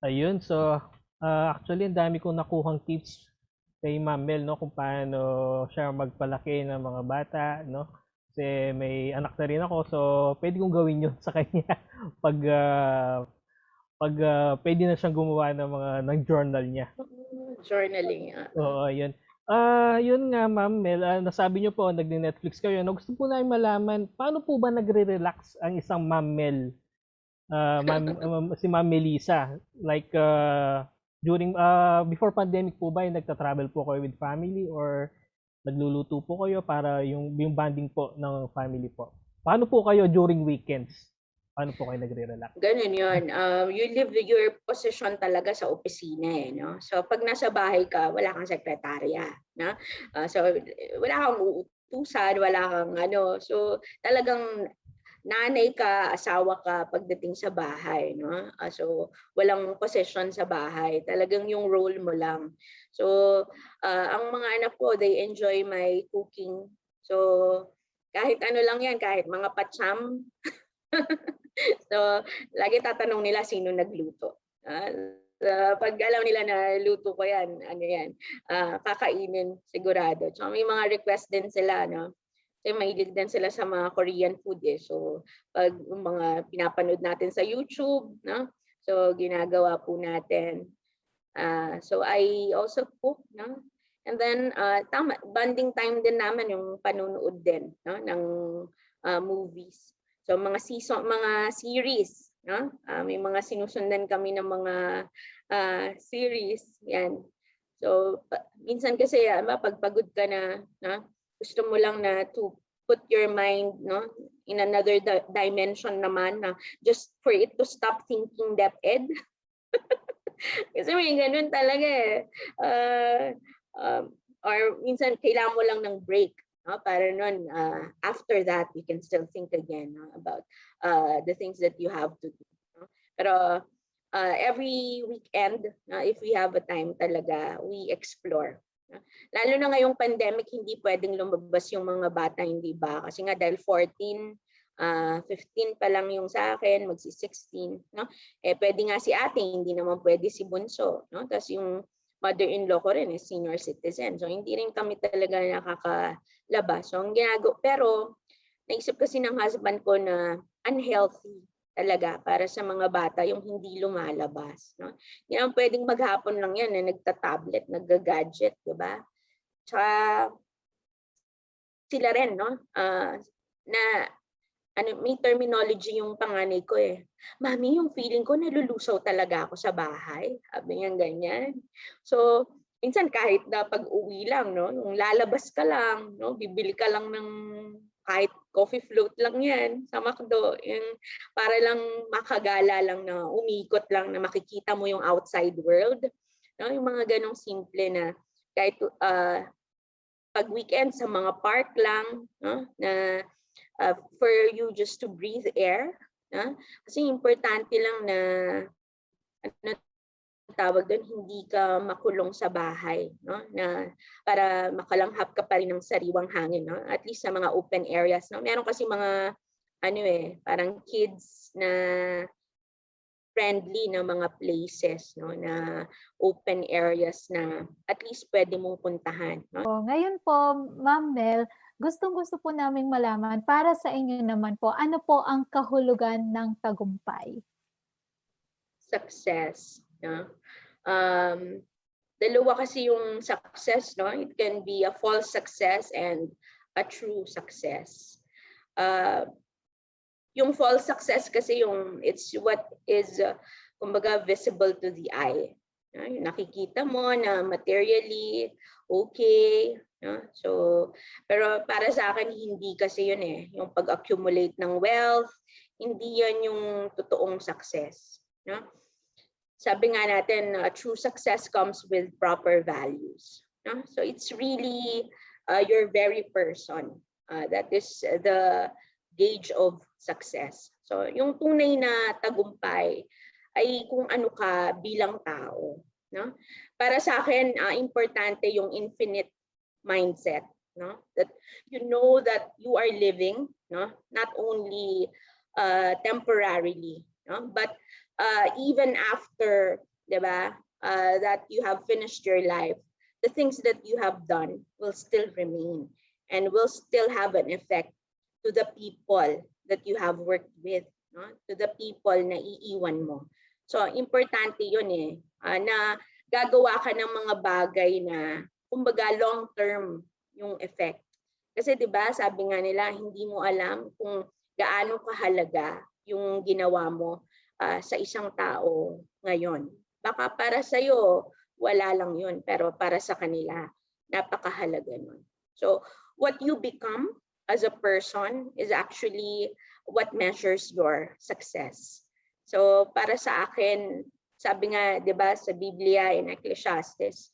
Ayun, so actually ang dami kong nakuhang tips kay Ma'am Mel, no, kung paano siya magpalaki ng mga bata, no? Kasi may anak na rin ako, so pwede kong gawin yun sa kanya pag pwede na siyang gumawa ng mga ng journal niya. Journaling. Oo, ayun. Yun nga Ma'am Mel, nasabi niyo po nagne-Netflix kayo. No, gusto po namin malaman, paano po ba nagre-relax ang isang Ma'am Mel? Si Ma'am Melissa, like during before pandemic po ba, nagta-travel po kayo with family or nagluluto po kayo para yung bonding po ng family po? Paano po kayo during weekends? Paano po kayo nagre-relax? Ganun yun. You live your position talaga sa opisina eh, no? So pag nasa bahay ka, wala kang sekretarya, no? So wala kang uutusan, wala kang ano. So talagang nanay ka, asawa ka pagdating sa bahay, no? So walang possession sa bahay. Talagang yung role mo lang. So ang mga anak ko, they enjoy my cooking. So kahit ano lang yan, kahit mga patsam. So, lagi tatanong nila sino nagluto. Pag alam nila na luto ko yan, ano yan, kakainin sigurado. Tsaka may mga request din sila, no? Kasi mahilig din sila sa mga Korean food eh. So, pag mga pinapanood natin sa YouTube, no? So, ginagawa po natin. So, I also cook, no? And then, tama, bonding time din naman yung panunood din, no? Ng movies. So mga season, mga series, no? May mga sinusundan kami ng mga series, yan. So minsan kasi pag pagod ka na, no? Gusto mo lang na to put your mind, no, in another dimension naman, na just for it to stop thinking that ed. Kasi may ganun talaga eh. Or minsan kailangan mo lang ng break. No? Para nun, after that, you can still think again, no? About the things that you have to do. No? Pero every weekend, if we have a time talaga, we explore. No? Lalo na ngayong pandemic, hindi pwedeng lumabas yung mga bata, hindi ba? Kasi nga dahil 14, 15 pa lang yung sa akin, magsi-16, no? Eh pwede nga si ate, hindi naman pwede si bunso, no? Tapos yung mother-in-law ko rin is senior citizen. So hindi rin kami talaga nakakalabas. So ang ginagawa, pero naisip kasi ng husband ko na unhealthy talaga para sa mga bata yung hindi lumalabas, no? Hindi naman pwedeng maghapon lang yan na nagta-tablet, nagga-gadget, di ba? Tsaka sila rin, no? Na may terminology yung panganay ko eh. Mami, yung feeling ko nalulusaw talaga ako sa bahay. Sabi niya ganyan. So, minsan kahit na pag-uwi lang, no, yung lalabas ka lang, no, bibili ka lang ng kahit coffee float lang yan sa McDo, yung para lang makagala lang na umikot lang na makikita mo yung outside world. No, yung mga ganong simple na kahit pag weekend sa mga park lang, no, na for you just to breathe air. Kasi importante lang na ano tawag doon, hindi ka makulong sa bahay, no? Na para makalanghap ka pa rin ng sariwang hangin, no? At least sa mga open areas, no? Meron kasi mga ano parang kids na friendly na mga places, no, na open areas na at least pwede mong puntahan, no? Ngayon po, Ma'am Mel, gustong-gusto po naming malaman, para sa inyo naman po, ano po ang kahulugan ng tagumpay? Success, no? Dalawa kasi yung success, no? It can be a false success and a true success. Yung false success kasi it's what is kumbaga visible to the eye. Yung nakikita mo na materially okay. So, pero para sa akin hindi kasi yun eh. Yung pag-accumulate ng wealth, hindi yan yung totoong success. Sabi nga natin, true success comes with proper values. So it's really your very person. That is the gauge of success. So yung tunay na tagumpay ay kung ano ka bilang tao. No? Para sa akin, importante yung infinite mindset. no? That you know that you are living, no? Not only temporarily, no? But even after, diba, that you have finished your life, the things that you have done will still remain and will still have an effect to the people that you have worked with, no? To the people na iiwan mo. So, importante yun na gagawa ka ng mga bagay na, kumbaga, long-term yung effect. Kasi 'di ba, sabi nga nila, hindi mo alam kung gaano kahalaga yung ginawa mo sa isang tao ngayon. Baka para sa iyo wala lang yun, pero para sa kanila napakahalaga nun. So what you become as a person is actually what measures your success. So para sa akin, sabi nga 'di ba sa Biblia in Ecclesiastes,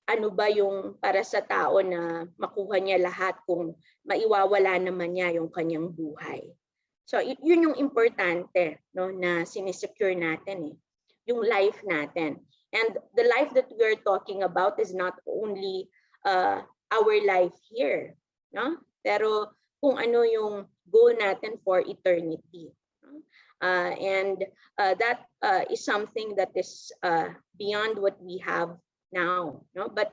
ano ba yung para sa tao na makuha niya lahat kung maiwawala naman niya yung kanyang buhay. So yun yung importante, no, na sinesecure natin yung life natin. And the life that we're talking about is not only our life here, no? Pero kung ano yung goal natin for eternity. No? And that is something that is beyond what we have now, no? But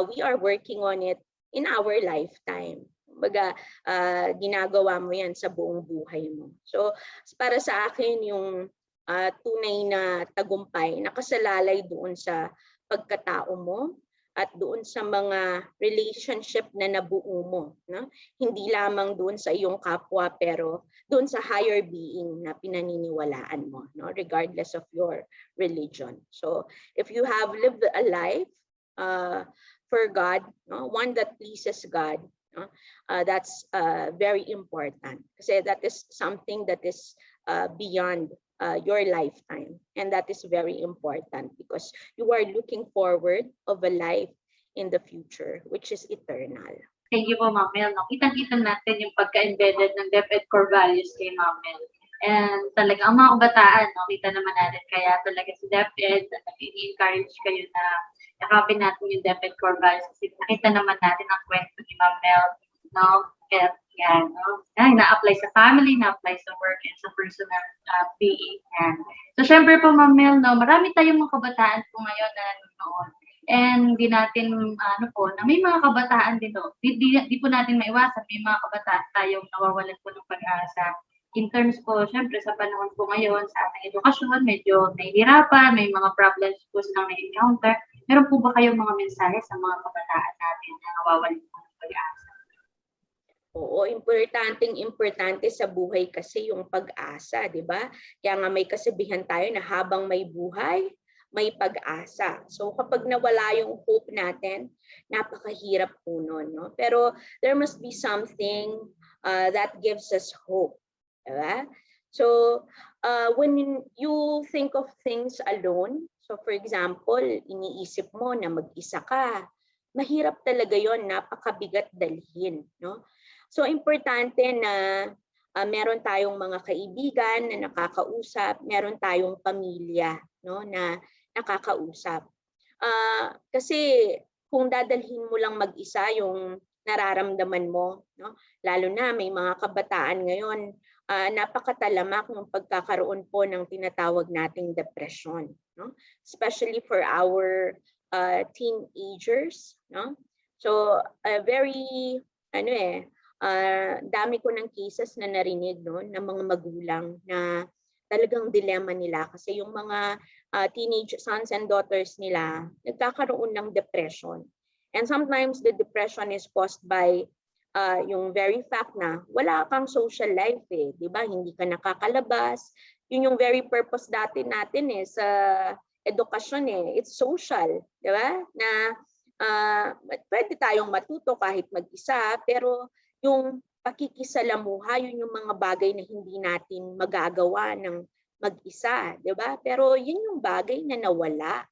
we are working on it in our lifetime. Kumbaga, ginagawa mo yan sa buong buhay mo. So para sa akin, yung tunay na tagumpay nakasalalay doon sa pagkatao mo at doon sa mga relationship na nabuo mo, no? Hindi lamang doon sa iyong kapwa, pero doon sa higher being na pinaniniwalaan mo, no? Regardless of your religion. So if you have lived a life for God, no? One that pleases God, no? That's very important, kasi that is something that is beyond your lifetime, and that is very important because you are looking forward of a life in the future which is eternal. Thank you po, Ma'am Mel. No? Kitang-kita natin yung pagka-embedded ng DepEd core values kay Ma'am Mel. And talaga, ang mga kabataan, no, kita naman natin, kaya talaga si DepEd, i-encourage kayo na yakapin natin yung DepEd core values kasi nakita naman natin ang kwento ni Ma'am Mel, no? Kaya yan, no? Na-apply sa family, na-apply sa work, and sa personal being. And so, syempre po, Ma'am Mel, no, marami tayong mga kabataan po ngayon na nanonood. And di natin, na may mga kabataan din, no? Di po natin maiwasan, may mga kabataan tayong nawawalan po ng pag-asa. In terms po, syempre, sa panahon po ngayon, sa ating edukasyon, medyo nahihirapan, may mga problems po silang na-encounter. Meron po ba kayong mga mensahe sa mga kabataan natin na nawawalan po ng pag-asa? Oo, importante sa buhay kasi yung pag-asa, di ba? Kaya nga may kasabihan tayo na habang may buhay, may pag-asa. So kapag nawala yung hope natin, napakahirap po nun, no? Pero there must be something that gives us hope, di ba? So when you think of things alone, so for example, iniisip mo na mag-isa ka, mahirap talaga yon, napakabigat dalhin, no? So importante na meron tayong mga kaibigan na nakakausap, meron tayong pamilya, no, na nakakausap. Kasi kung dadalhin mo lang mag-isa yung nararamdaman mo, no, lalo na may mga kabataan ngayon, napakatalamak ng pagkakaroon po ng tinatawag nating depression, no? Especially for our teenagers, no? So very dami ko ng cases na narinig, no, ng mga magulang na talagang dilema nila kasi yung mga teenage sons and daughters nila nagkakaroon ng depression. And sometimes the depression is caused by yung very fact na wala kang social life, di ba? Hindi ka nakakalabas. Yun yung very purpose natin sa edukasyon, it's social, di ba? Na pwede tayong matuto kahit mag-isa, pero yung pakikisalamuha, yun yung mga bagay na hindi natin magagawa ng mag-isa, di ba? Pero yun yung bagay na nawala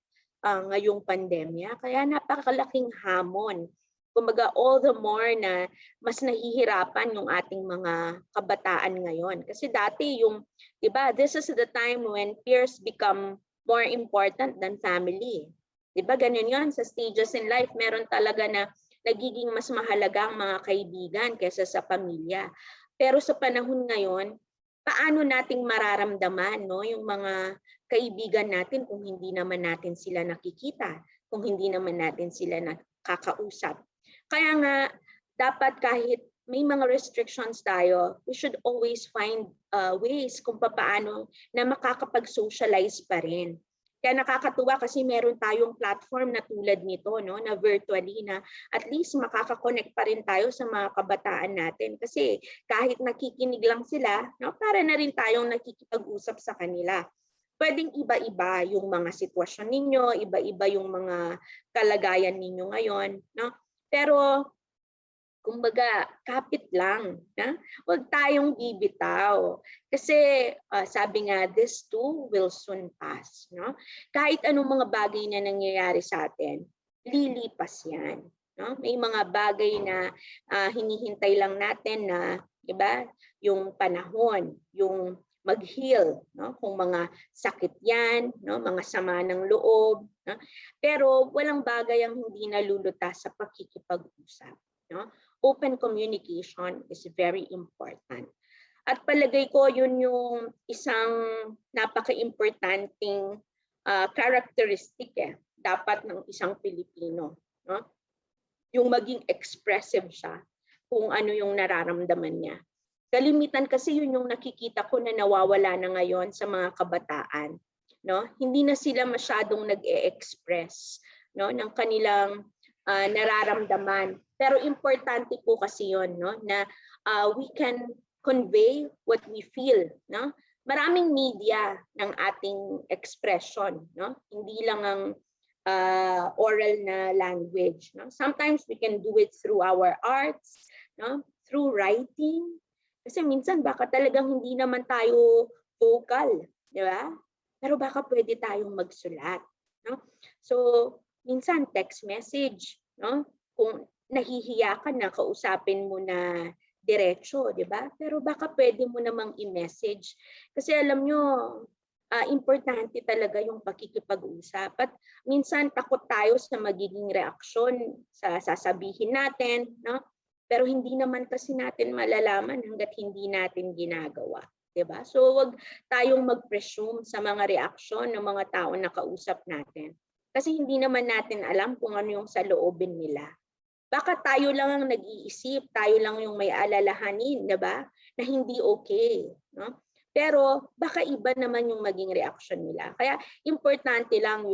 ngayong pandemya, kaya napakalaking hamon. Kumbaga all the more na mas nahihirapan yung ating mga kabataan ngayon. Kasi dati yung, di ba, this is the time when peers become more important than family. Di ba, ganun yun, sa stages in life, meron talaga na nagiging mas mahalaga ang mga kaibigan kaysa sa pamilya. Pero sa panahon ngayon, paano nating mararamdaman, no, yung mga kaibigan natin kung hindi naman natin sila nakikita, kung hindi naman natin sila nakakausap. Kaya nga, dapat kahit may mga restrictions tayo, we should always find ways kung paano na makakapag-socialize pa rin. Kaya nakakatuwa kasi meron tayong platform na tulad nito, no, na virtually, na at least makaka-connect pa rin tayo sa mga kabataan natin. Kasi kahit nakikinig lang sila, no, para na rin tayong nakikipag-usap sa kanila. Pwedeng iba-iba yung mga sitwasyon ninyo, iba-iba yung mga kalagayan ninyo ngayon, no? Pero kumbaga, kapit lang. Huwag tayong bibitaw. Kasi sabi nga, this too will soon pass. No? Kahit anong mga bagay na nangyayari sa atin, lilipas yan. No? May mga bagay na hinihintay lang natin na, diba, yung panahon, yung mag-heal, no? Kung mga sakit yan, no? Mga sama ng loob. No? Pero walang bagay ang hindi nalulutas sa pakikipag-usap. No? Open communication is very important. At palagay ko yun yung isang napaka-importanting characteristic dapat ng isang Pilipino. No? Yung maging expressive siya kung ano yung nararamdaman niya. Kalimitan kasi yun yung nakikita ko na nawawala na ngayon sa mga kabataan. No? Hindi na sila masyadong nag-e-express, no, ng kanilang nararamdaman. Pero importante po kasi yun, no, na we can convey what we feel. No? Maraming media ng ating expression. No? Hindi lang ang oral na language. No? Sometimes we can do it through our arts, no? Through writing. Kasi minsan baka talagang hindi naman tayo vocal, di ba? Pero baka pwede tayong magsulat. No? So, minsan text message, no? Kung nahihiya ka na, kausapin mo na diretso, di ba? Pero baka pwede mo namang i-message. Kasi alam nyo, importante talaga yung pakikipag-usap. At minsan takot tayo sa magiging reaksyon sa sasabihin natin, no? Pero hindi naman kasi natin malalaman hanggat hindi natin ginagawa. Diba? So wag tayong mag-presume sa mga reaksyon ng mga tao na kausap natin. Kasi hindi naman natin alam kung ano yung sa loobin nila. Baka tayo lang ang nag-iisip, tayo lang yung may alalahanin, diba? Na hindi okay. No? Pero baka iba naman yung maging reaksyon nila. Kaya importante lang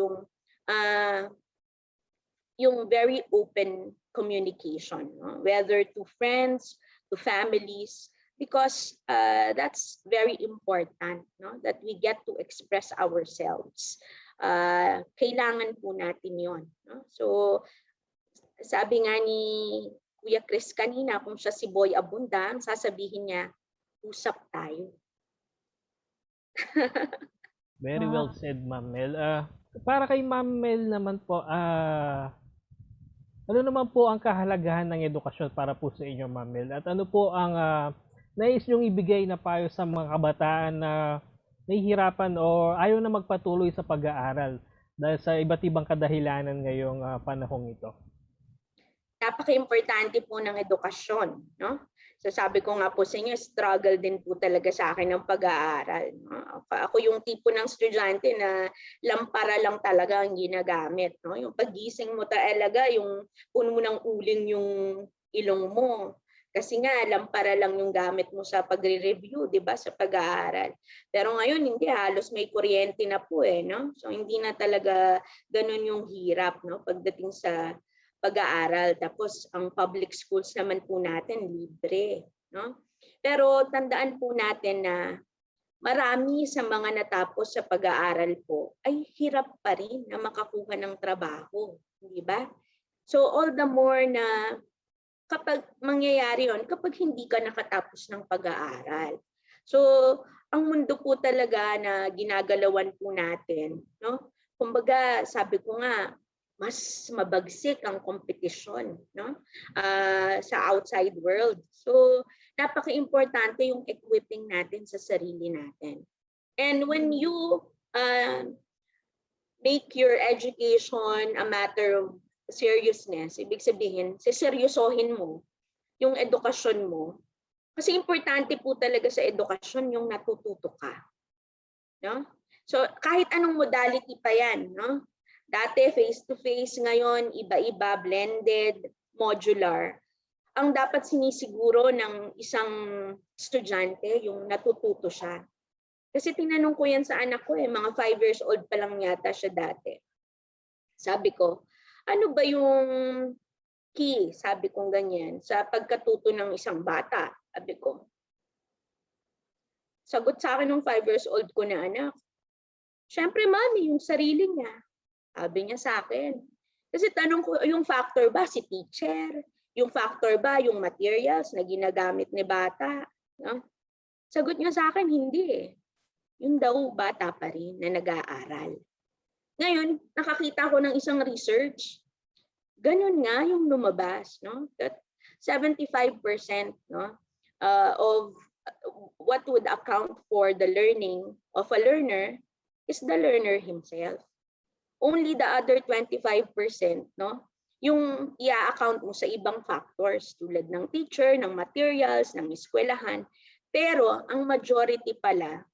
yung very open communication, no? Whether to friends, to families, because that's very important, no? That we get to express ourselves. Kailangan po natin yon, no? So sabi nga ni Kuya Chris kanina, kung siya si Boy Abunda, sasabihin niya, usap tayo. Very well said, Ma'am Mel. Para kay Ma'am Mel naman po, ano naman po ang kahalagahan ng edukasyon para po sa inyo, Ma'am Mel? At ano po ang nais niyong ibigay na payo sa mga kabataan na nahihirapan o ayaw na magpatuloy sa pag-aaral dahil sa iba't ibang kadahilanan ngayong panahong ito? Napaka-importante po ng edukasyon, no? So sabi ko nga po sa inyo, struggle din po talaga sa akin ng pag-aaral. No? Ako yung tipo ng estudyante na lampara lang talaga ang ginagamit. No? Yung paggising mo talaga, yung puno mo ng uling yung ilong mo. Kasi nga, lampara lang yung gamit mo sa pagre-review, di ba, sa pag-aaral. Pero ngayon, hindi, halos may kuryente na po no? So hindi na talaga ganun yung hirap, no? Pagdating sa pag-aaral. Tapos ang public schools naman po natin libre, no? Pero tandaan po natin na marami sa mga natapos sa pag-aaral po ay hirap pa rin na makakuha ng trabaho, di ba? So all the more na kapag mangyayari yon kapag hindi ka nakatapos ng pag-aaral. So ang mundo po talaga na ginagalawan po natin, no? Kumbaga, sabi ko nga, mas mabagsik ang kompetisyon, no? Sa outside world. So napaka-importante yung equipping natin sa sarili natin. And when you make your education a matter of seriousness, ibig sabihin, seseryosohin mo yung edukasyon mo. Kasi importante po talaga sa edukasyon yung natututo ka. No? So kahit anong modality pa yan, no? Dati face-to-face, ngayon iba-iba, blended, modular. Ang dapat sinisiguro ng isang estudyante, yung natututo siya. Kasi tinanong ko yan sa anak ko, mga 5 years old pa lang yata siya dati. Sabi ko, ano ba yung key, sabi kong ganyan, sa pagkatuto ng isang bata? Sabi ko. Sagot sa akin ng 5 years old ko na anak, syempre mami, yung sarili niya. Sabi niya sa akin. Kasi tanong ko, yung factor ba si teacher? Yung factor ba yung materials na ginagamit ni bata? No? Sagot niya sa akin, hindi eh. Yung daw bata pa rin na nag-aaral. Ngayon, nakakita ko ng isang research. Ganun nga yung lumabas, no? That 75% no, of what would account for the learning of a learner is the learner himself. Only the other 25%, no, yung i-account mo sa ibang factors tulad ng teacher, ng materials, ng eskwelahan. Pero ang majority pala,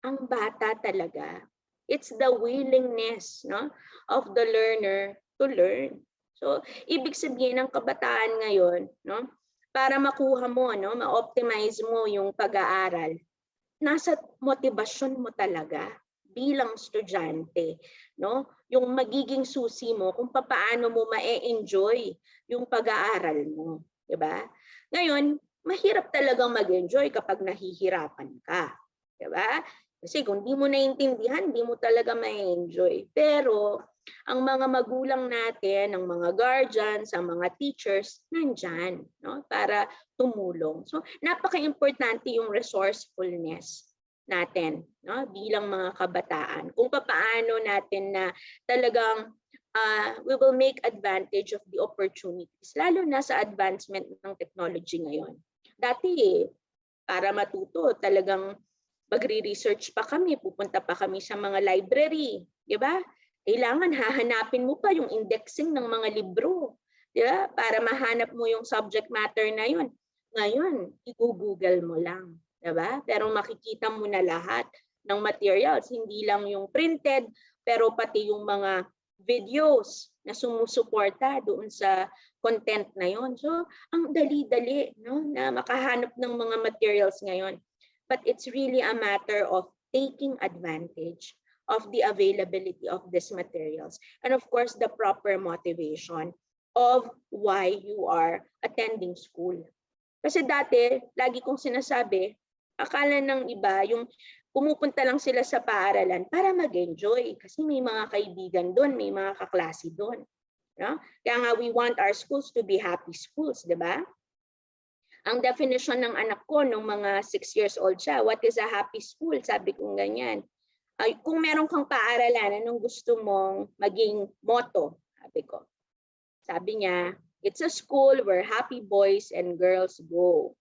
ang bata talaga, it's the willingness, no, of the learner to learn. So, ibig sabihin ng kabataan ngayon, no, para makuha mo, no, ma-optimize mo yung pag-aaral, nasa motibasyon mo talaga bilang estudyante, no? Yung magiging susi mo kung paano mo ma-enjoy yung pag-aaral mo, 'di ba? Ngayon, mahirap talagang mag-enjoy kapag nahihirapan ka, 'di ba? Kasi kung di mo naiintindihan, di mo talaga ma-enjoy. Pero ang mga magulang natin, ang mga guardians, ang mga teachers, nandyan, no, para tumulong. So, napaka-importante yung resourcefulness natin, no, bilang mga kabataan. Kung paano natin na talagang we will make advantage of the opportunities, lalo na sa advancement ng technology ngayon. Dati, para matuto, talagang magre-research pa kami, pupunta pa kami sa mga library, di ba? Kailangan hahanapin mo pa yung indexing ng mga libro, di ba? Para mahanap mo yung subject matter na yun. Ngayon, i-google mo lang, di ba? Pero makikita mo na lahat ng materials, hindi lang yung printed, pero pati yung mga videos na sumusuporta doon sa content na yun. So, ang dali-dali, no, na makahanap ng mga materials ngayon. But it's really a matter of taking advantage of the availability of these materials. And of course, the proper motivation of why you are attending school. Kasi dati, lagi kong sinasabi, akala ng iba, yung pumupunta lang sila sa paaralan para mag-enjoy. Kasi may mga kaibigan doon, may mga kaklase doon. No? Kaya nga, we want our schools to be happy schools, di ba? Ang definition ng anak ko nung mga 6 years old siya, what is a happy school? Sabi ko ganyan. Kung meron kang paaralan, anong gusto mong maging motto? Sabi ko. Sabi niya, it's a school where happy boys and girls go.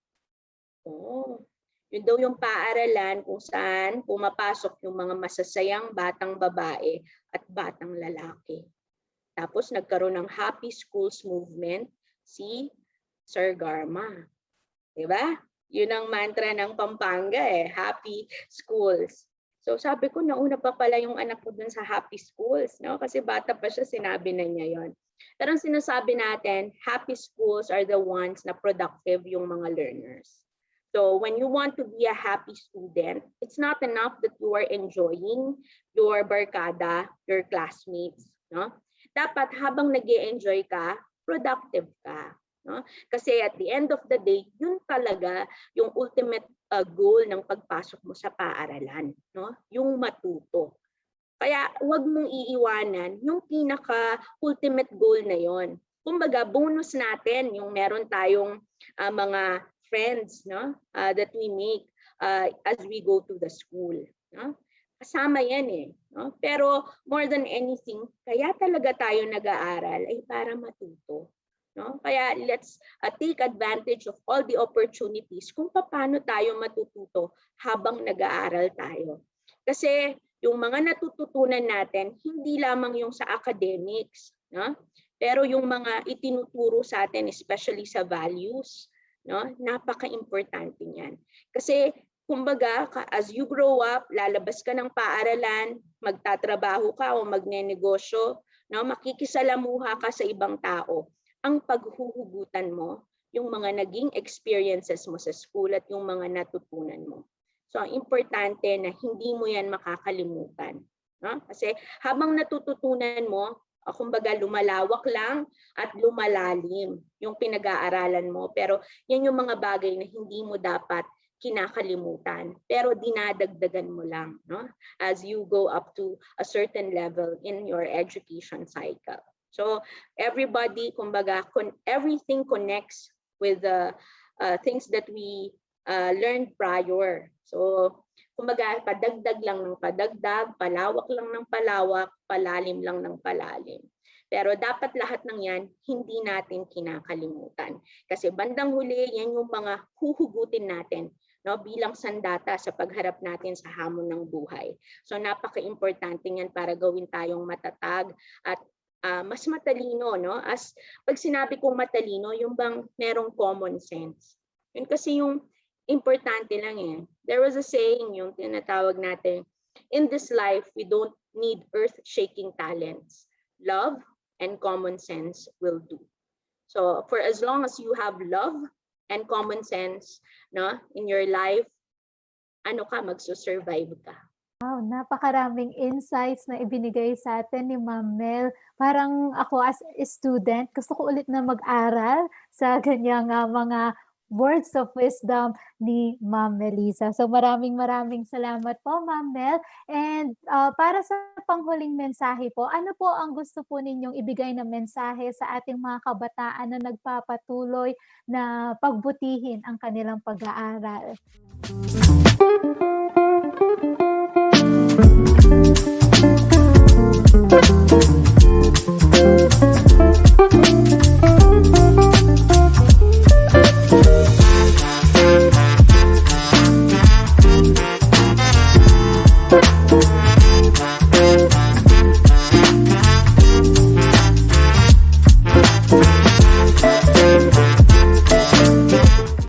Oh, yun daw yung paaralan kung saan pumapasok yung mga masasayang batang babae at batang lalaki. Tapos nagkaroon ng happy schools movement si Sir Garma. Diba? Yun ang mantra ng Pampanga happy schools. So sabi ko, nauna pa pala yung anak ko dun sa happy schools, no? Kasi bata pa siya, sinabi na niya yon. Pero ang sinasabi natin, happy schools are the ones na productive yung mga learners. So when you want to be a happy student, it's not enough that you are enjoying your barkada, your classmates, no? Dapat habang nag-e-enjoy ka, productive ka. No? Kasi at the end of the day, yun talaga yung ultimate goal ng pagpasok mo sa paaralan, no? Yung matuto. Kaya huwag mong iiwanan yung pinaka-ultimate goal na yon. Kumbaga, bonus natin yung meron tayong mga friends, no? That we make as we go to the school. No? Kasama yan no? Pero more than anything, kaya talaga tayo nag-aaral ay para matuto. No? Kaya let's take advantage of all the opportunities kung paano tayo matututo habang nag-aaral tayo. Kasi yung mga natututunan natin, hindi lamang yung sa academics, no? Pero yung mga itinuturo sa atin, especially sa values, no, napaka-importante niyan. Kasi kumbaga, as you grow up, lalabas ka ng paaralan, magtatrabaho ka o magnenegosyo, no, makikisalamuha ka sa ibang tao. Ang paghuhugutan mo, yung mga naging experiences mo sa school at yung mga natutunan mo. So, ang importante na hindi mo yan makakalimutan. No? Kasi habang natututunan mo, kumbaga lumalawak lang at lumalalim yung pinag-aaralan mo. Pero yan yung mga bagay na hindi mo dapat kinakalimutan. Pero dinadagdagan mo lang, no? As you go up to a certain level in your education cycle. So everybody, kumbaga, everything connects with the things that we learned prior. So kumbaga, padagdag lang ng padagdag, palawak lang ng palawak, palalim lang ng palalim. Pero dapat lahat ng yan, hindi natin kinakalimutan. Kasi bandang huli, yan yung mga huhugutin natin, no, bilang sandata sa pagharap natin sa hamon ng buhay. So napaka-importante yan para gawin tayong matatag at mas matalino. No? As pag sinabi kong matalino, yung bang merong common sense. Yun kasi yung importante lang eh. There was a saying, yung tinatawag natin, in this life, we don't need earth-shaking talents. Love and common sense will do. So for as long as you have love and common sense, no, in your life, magsusurvive ka. Wow, napakaraming insights na ibinigay sa atin ni Ma'am Mel. Parang ako as a student, gusto ko ulit na mag-aral sa ganyang mga words of wisdom ni Ma'am Melissa. So maraming salamat po, Ma'am Mel. And para sa panghuling mensahe po, ano po ang gusto po ninyong ibigay na mensahe sa ating mga kabataan na nagpapatuloy na pagbutihin ang kanilang pag-aaral?